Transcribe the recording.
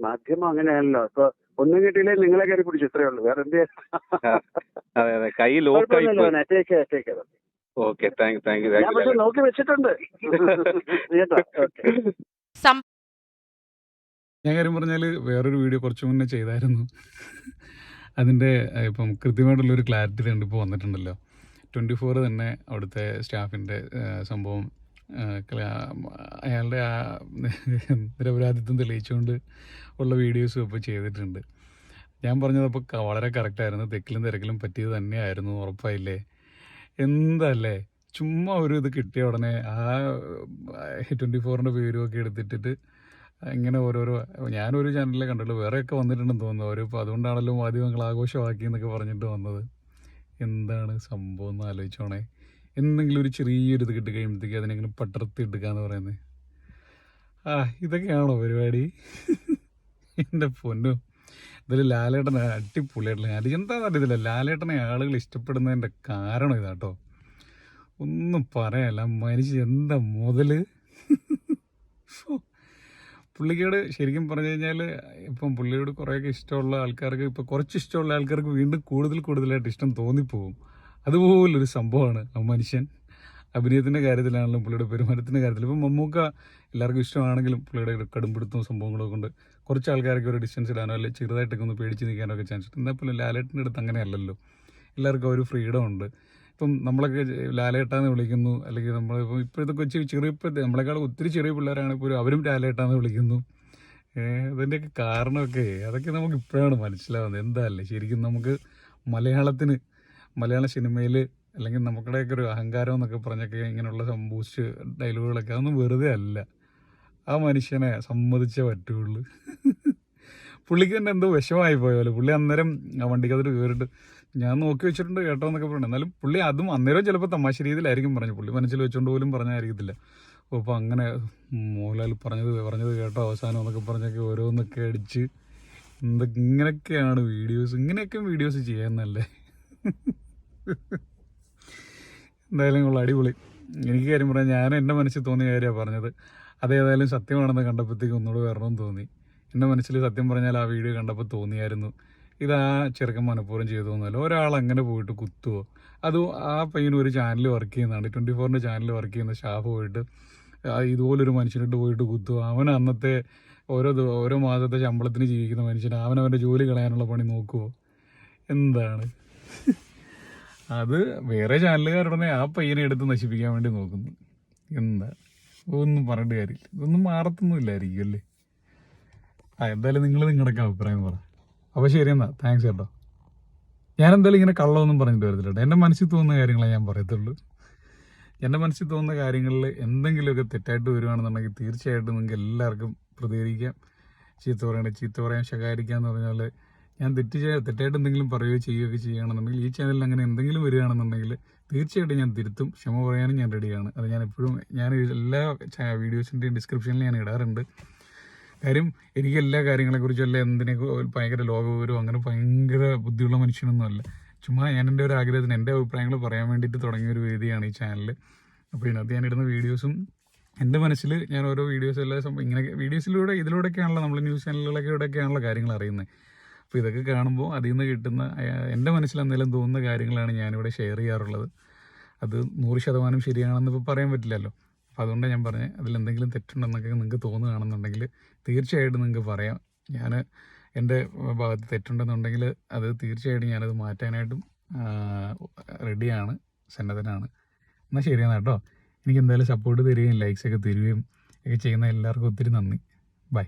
മാധ്യമം അങ്ങനെയാണല്ലോ. ഇപ്പൊ ഒന്നും കിട്ടിയില്ലേ നിങ്ങളെ കയറി പിടിച്ചു, ഇത്രയേ ഉള്ളൂ, വേറെ എന്ത് അതെ അതെ, കൈ ലോക്കായി പോയി. Okay, thank you. ഞാൻ പക്ഷെ നോക്കി വെച്ചിട്ടുണ്ട് കേട്ടോ. ഞാൻ കാര്യം പറഞ്ഞാൽ വേറൊരു വീഡിയോ കുറച്ച് മുന്നേ ചെയ്തായിരുന്നു. അതിൻ്റെ ഇപ്പം കൃത്യമായിട്ടുള്ളൊരു ക്ലാരിറ്റി കണ്ട് ഇപ്പോൾ വന്നിട്ടുണ്ടല്ലോ. 24 തന്നെ അവിടുത്തെ സ്റ്റാഫിൻ്റെ സംഭവം അയാളുടെ ആ നിരപരാധിത്വം തെളിയിച്ചുകൊണ്ട് ഉള്ള വീഡിയോസും ഇപ്പോൾ ചെയ്തിട്ടുണ്ട്. ഞാൻ പറഞ്ഞതപ്പോൾ വളരെ കറക്റ്റായിരുന്നു. തെക്കിലും തിരക്കിലും പറ്റിയത് തന്നെയായിരുന്നു, ഉറപ്പായില്ലേ? എന്തല്ലേ, ചുമ്മാ ഒരു ഇത് കിട്ടിയ ഉടനെ ആ 24ൻ്റെ പേരുമൊക്കെ എടുത്തിട്ടിട്ട് ഇങ്ങനെ ഓരോരോ, ഞാനൊരു ചാനലിലെ കണ്ടുള്ളൂ, വേറെയൊക്കെ വന്നിട്ടുണ്ടെന്ന് തോന്നുന്നു അവർ. ഇപ്പോൾ അതുകൊണ്ടാണല്ലോ മാധ്യമങ്ങൾ ആഘോഷമാക്കി എന്നൊക്കെ പറഞ്ഞിട്ട് വന്നത്. എന്താണ് സംഭവം എന്ന് ആലോചിച്ചോണേ. എന്തെങ്കിലും ഒരു ചെറിയൊരു ഇത് കിട്ടി കഴിയുമ്പോഴത്തേക്ക് അതിനെങ്ങനെ പട്ടർത്തി എടുക്കാന്ന് പറയുന്നത്. ഇതൊക്കെയാണോ പരിപാടി? എൻ്റെ പൊന്നു, ഇതിൽ ലാലേട്ടനെ അടിപൊളിയായിട്ടുള്ള കാര്യം എന്താണെന്ന് അറിയത്തില്ല. ലാലേട്ടനെ ആളുകൾ ഇഷ്ടപ്പെടുന്നതിൻ്റെ കാരണം ഇതാട്ടോ, ഒന്നും പറയാനല്ല. മനുഷ്യൻ എന്താ മുതല്. പുള്ളിക്കോട് ശരിക്കും പറഞ്ഞു കഴിഞ്ഞാൽ ഇപ്പം പുള്ളിയോട് കുറേയൊക്കെ ഇഷ്ടമുള്ള ആൾക്കാർക്ക്, ഇപ്പോൾ കുറച്ച് ഇഷ്ടമുള്ള ആൾക്കാർക്ക് വീണ്ടും കൂടുതലായിട്ട് ഇഷ്ടം തോന്നിപ്പോവും. അതുപോലൊരു സംഭവമാണ് ആ മനുഷ്യൻ. അഭിനയത്തിൻ്റെ കാര്യത്തിലാണെങ്കിലും പുള്ളിയുടെ പെരുമാറ്റത്തിൻ്റെ കാര്യത്തിൽ. ഇപ്പം മമ്മൂക്ക എല്ലാവർക്കും ഇഷ്ടമാണെങ്കിലും പുള്ളിയുടെ കടുംപിടുത്തവും സംഭവങ്ങളൊക്കെ കൊണ്ട് കുറച്ച് ആൾക്കാർക്ക് ഒരു ഡിസ്റ്റൻസ് ഇടാനോ അല്ലെങ്കിൽ ചെറുതായിട്ടൊക്കെ ഒന്ന് പേടിച്ച് നിൽക്കാനോ ഒക്കെ ചാൻസ് ഉണ്ട്. എന്നാൽ പോലും ലാലേട്ടൻ്റെ അടുത്ത് അങ്ങനെയല്ലല്ലോ. എല്ലാവർക്കും ഒരു ഫ്രീഡം ഉണ്ട്. ഇപ്പം നമ്മളൊക്കെ ലാലേട്ടാന്ന് വിളിക്കുന്നു, അല്ലെങ്കിൽ നമ്മളിപ്പോൾ ഇപ്പോഴത്തെ ചെറിയപ്പോഴത്തെ നമ്മളെക്കാൾ ഒത്തിരി ചെറിയ പിള്ളേരാണെങ്കിൽ പോലും അവരും ലാലേട്ടാന്ന് വിളിക്കുന്നു. അതിൻ്റെയൊക്കെ കാരണമൊക്കെ അതൊക്കെ നമുക്ക് ഇപ്പോഴാണ് മനസ്സിലാവുന്നത്. എന്താ അല്ലേ ശരിക്കും നമുക്ക് മലയാള സിനിമയിൽ അല്ലെങ്കിൽ നമുക്കുടെയൊക്കെ ഒരു അഹങ്കാരം എന്നൊക്കെ പറഞ്ഞൊക്കെ ഇങ്ങനെയുള്ള ബൂസ്റ്റ് ഡയലോഗുകളൊക്കെ അതൊന്നും വെറുതെ അല്ല. ആ മനുഷ്യനെ സമ്മതിച്ചേ പറ്റുള്ളൂ. പുള്ളിക്ക് തന്നെ എന്തോ വിഷമായി പോയല്ലോ. പുള്ളി അന്നേരം ആ വണ്ടിക്കകത്ത് കയറിയിട്ട് ഞാൻ നോക്കി വെച്ചിട്ടുണ്ട് കേട്ടോ എന്നൊക്കെ പറഞ്ഞു. എന്നാലും പുള്ളി അതും അന്നേരം ചിലപ്പോൾ തമാശ രീതിയിലായിരിക്കും പറഞ്ഞു, പുള്ളി മനസ്സിൽ വെച്ചുകൊണ്ട് പോലും പറഞ്ഞായിരിക്കത്തില്ല. അപ്പോൾ അങ്ങനെ മോഹൻലാൽ പറഞ്ഞത് കേട്ടോ അവസാനം എന്നൊക്കെ പറഞ്ഞൊക്കെ ഓരോന്നൊക്കെ അടിച്ച് ഇങ്ങനെയൊക്കെയാണ് വീഡിയോസ് ചെയ്യാന്നല്ലേ. എന്തായാലും കൊള്ളാം, അടിപൊളി. എനിക്ക് കാര്യം പറയാം, ഞാൻ എൻ്റെ മനസ്സിൽ തോന്നിയ കാര്യമാണ് പറഞ്ഞത്. അതേതായാലും സത്യമാണെന്ന് കണ്ടപ്പോഴത്തേക്ക് ഒന്നുകൂടെ വരണമെന്ന് തോന്നി. എൻ്റെ മനസ്സിൽ സത്യം പറഞ്ഞാൽ ആ വീഡിയോ കണ്ടപ്പോൾ തോന്നിയായിരുന്നു, ഇതാ ചെറുക്കൻ മനഃപൂർവ്വം ചെയ്തു തോന്നുന്നല്ലോ. ഒരാൾ അങ്ങനെ പോയിട്ട് കുത്തുവോ? അതും ആ പയ്യന് ഒരു ചാനൽ വർക്ക് ചെയ്യുന്നതാണ്, 24ൻ്റെ ചാനൽ വർക്ക് ചെയ്യുന്ന സ്റ്റാഫ് പോയിട്ട് ഇതുപോലൊരു മനുഷ്യനിട്ട് പോയിട്ട് കുത്തുവോ? അവൻ അന്നത്തെ ഓരോ മാസത്തെ ശമ്പളത്തിന് ജീവിക്കുന്ന മനുഷ്യൻ അവനവൻ്റെ ജോലി കളയാനുള്ള പണി നോക്കുവോ? എന്താണ് അത്? വേറെ ചാനലുകാരുടനെ ആ പയ്യനെ എടുത്ത് നശിപ്പിക്കാൻ വേണ്ടി നോക്കുന്നു. എന്താ, ഒന്നും പറഞ്ഞിട്ട് കാര്യമില്ല. ഇതൊന്നും മാറത്തൊന്നുമില്ലായിരിക്കും അല്ലേ. എന്തായാലും നിങ്ങളുടെയൊക്കെ അഭിപ്രായം പറ. അപ്പോൾ ശരി എന്നാ, താങ്ക്സ് കേട്ടോ. ഞാൻ എന്തായാലും ഇങ്ങനെ കള്ളമൊന്നും പറഞ്ഞിട്ട് വരത്തില്ല കേട്ടോ. എൻ്റെ മനസ്സിൽ തോന്നുന്ന കാര്യങ്ങളെ ഞാൻ പറയത്തുള്ളൂ. എൻ്റെ മനസ്സിൽ തോന്നുന്ന കാര്യങ്ങളിൽ എന്തെങ്കിലുമൊക്കെ തെറ്റായിട്ട് വരുവാണെന്നുണ്ടെങ്കിൽ തീർച്ചയായിട്ടും നിങ്ങൾക്ക് എല്ലാവർക്കും പ്രതികരിക്കാം. ചീത്ത പറയാൻ ശകാരിക്കുക എന്ന് പറഞ്ഞാൽ, ഞാൻ തെറ്റായിട്ട് എന്തെങ്കിലും പറയുകയോ ചെയ്യുകയൊക്കെ ചെയ്യുകയാണെന്നുണ്ടെങ്കിൽ ഈ ചാനലിൽ അങ്ങനെ എന്തെങ്കിലും വരികയാണെന്നുണ്ടെങ്കിൽ തീർച്ചയായിട്ടും ഞാൻ തിരുത്തും. ക്ഷമ പറയാനും ഞാൻ റെഡിയാണ്. അത് ഞാൻ എപ്പോഴും എല്ലാ വീഡിയോസിൻ്റെയും ഡിസ്ക്രിപ്ഷനിൽ ഞാൻ ഇടാറുണ്ട്. കാര്യം എനിക്ക് എല്ലാ കാര്യങ്ങളെക്കുറിച്ചും ഭയങ്കര ലോകവിവരവും അങ്ങനെ ഭയങ്കര ബുദ്ധിയുള്ള മനുഷ്യനൊന്നും അല്ല. ചുമ്മാ ഞാൻ എൻ്റെ ഒരു ആഗ്രഹത്തിന് എൻ്റെ അഭിപ്രായങ്ങൾ പറയാൻ വേണ്ടിയിട്ട് തുടങ്ങിയൊരു വേദിയാണ് ഈ ചാനൽ. അപ്പോൾ ഇതിനകത്ത് ഞാനിടുന്ന വീഡിയോസും എൻ്റെ മനസ്സിൽ ഞാൻ ഓരോ വീഡിയോസ് എല്ലാം ഇങ്ങനെ ഇതിലൂടെയൊക്കെയാണല്ലോ നമ്മൾ ന്യൂസ് ചാനലുകളൊക്കെയാണല്ലോ കാര്യങ്ങൾ അറിയുന്നത്. അപ്പോൾ ഇതൊക്കെ കാണുമ്പോൾ അതിൽ നിന്ന് കിട്ടുന്ന എൻ്റെ മനസ്സിൽ എന്തെങ്കിലും തോന്നുന്ന കാര്യങ്ങളാണ് ഞാനിവിടെ ഷെയർ ചെയ്യാറുള്ളത്. അത് 100% ശരിയാണെന്ന് ഇപ്പോൾ പറയാൻ പറ്റില്ലല്ലോ. അപ്പോൾ അതുകൊണ്ടാണ് ഞാൻ പറഞ്ഞത്, അതിലെന്തെങ്കിലും തെറ്റുണ്ടെന്നൊക്കെ നിങ്ങൾക്ക് തോന്നുകയാണെന്നുണ്ടെങ്കിൽ തീർച്ചയായിട്ടും നിങ്ങൾക്ക് പറയാം. ഞാൻ എൻ്റെ ഭാഗത്ത് തെറ്റുണ്ടെന്നുണ്ടെങ്കിൽ അത് തീർച്ചയായിട്ടും ഞാനത് മാറ്റാനായിട്ടും റെഡിയാണ്, സന്നദ്ധനാണ്. എന്നാൽ ശരിയാണ് കേട്ടോ. എനിക്ക് എന്തായാലും സപ്പോർട്ട് തരികയും ലൈക്സൊക്കെ തരികയും ഒക്കെ ചെയ്യുന്ന എല്ലാവർക്കും ഒത്തിരി നന്ദി. ബൈ.